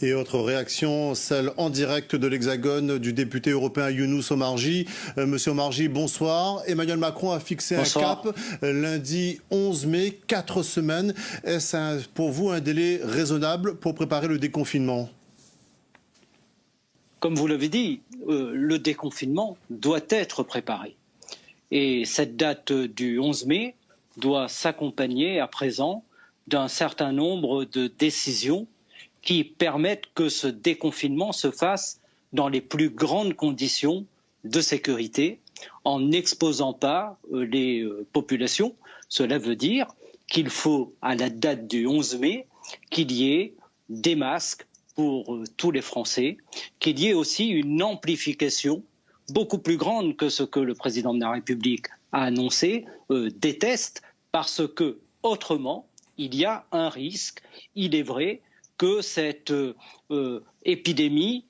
Et autre réaction, celle en direct de l'Hexagone du député européen Younous Omarjee. Monsieur Omarjee, bonsoir. Emmanuel Macron a fixé Bonsoir. un cap lundi 11 mai, 4 semaines. Est-ce pour vous un délai raisonnable pour préparer le déconfinement? Comme vous l'avez dit, le déconfinement doit être préparé. Et cette date du 11 mai doit s'accompagner à présent d'un certain nombre de décisions qui permettent que ce déconfinement se fasse dans les plus grandes conditions de sécurité, en n'exposant pas les populations. Cela veut dire qu'il faut, à la date du 11 mai, qu'il y ait des masques pour tous les Français, qu'il y ait aussi une amplification beaucoup plus grande que ce que le président de la République a annoncé, des tests, parce que autrement, il y a un risque, il est vrai, que cette épidémie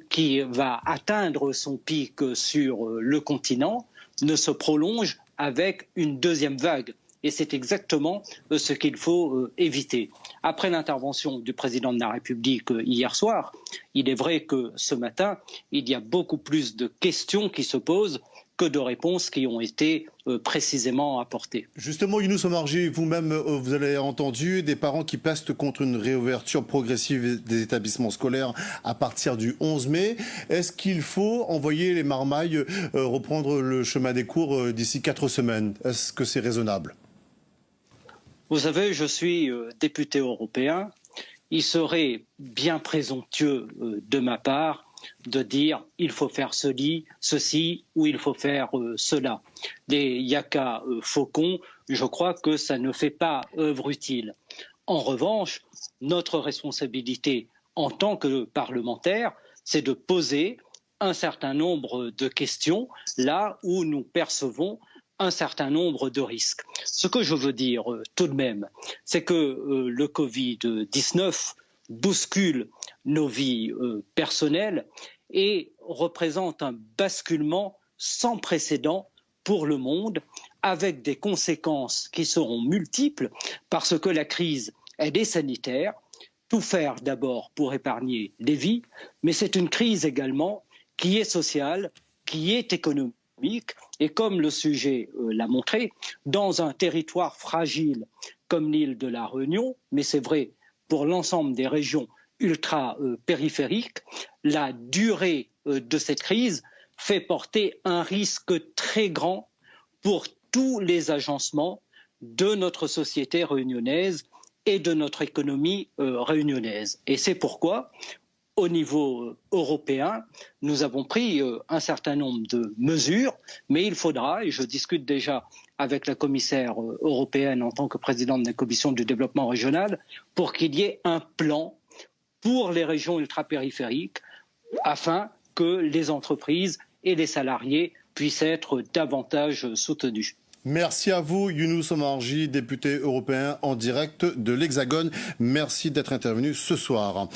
qui va atteindre son pic sur le continent ne se prolonge avec une deuxième vague. Et c'est exactement ce qu'il faut éviter. Après l'intervention du président de la République hier soir, il est vrai que ce matin, il y a beaucoup plus de questions qui se posent que de réponses qui ont été précisément apportées. Justement, Younous Omarjee, vous-même, vous avez entendu des parents qui pestent contre une réouverture progressive des établissements scolaires à partir du 11 mai. Est-ce qu'il faut envoyer les marmailles reprendre le chemin des cours d'ici 4 semaines? Est-ce que c'est raisonnable? Vous savez, je suis député européen. Il serait bien présomptueux de ma part de dire il faut faire ceci ou il faut faire cela. Les yaka faucons, je crois que ça ne fait pas œuvre utile. En revanche, notre responsabilité en tant que parlementaire, c'est de poser un certain nombre de questions là où nous percevons un certain nombre de risques. Ce que je veux dire tout de même, c'est que le Covid-19 bouscule nos vies personnelles et représente un basculement sans précédent pour le monde, avec des conséquences qui seront multiples, parce que la crise, elle est sanitaire. Tout faire d'abord pour épargner les vies, mais c'est une crise également qui est sociale, qui est économique, et comme le sujet l'a montré, dans un territoire fragile comme l'île de la Réunion, mais c'est vrai pour l'ensemble des régions ultra-périphériques, la durée de cette crise fait porter un risque très grand pour tous les agencements de notre société réunionnaise et de notre économie réunionnaise. Et c'est pourquoi, au niveau européen, nous avons pris un certain nombre de mesures, mais il faudra, et je discute déjà avec la commissaire européenne en tant que présidente de la commission du développement régional, pour qu'il y ait un plan pour les régions ultrapériphériques, afin que les entreprises et les salariés puissent être davantage soutenus. Merci à vous, Younous Omarjee, député européen en direct de l'Hexagone. Merci d'être intervenu ce soir.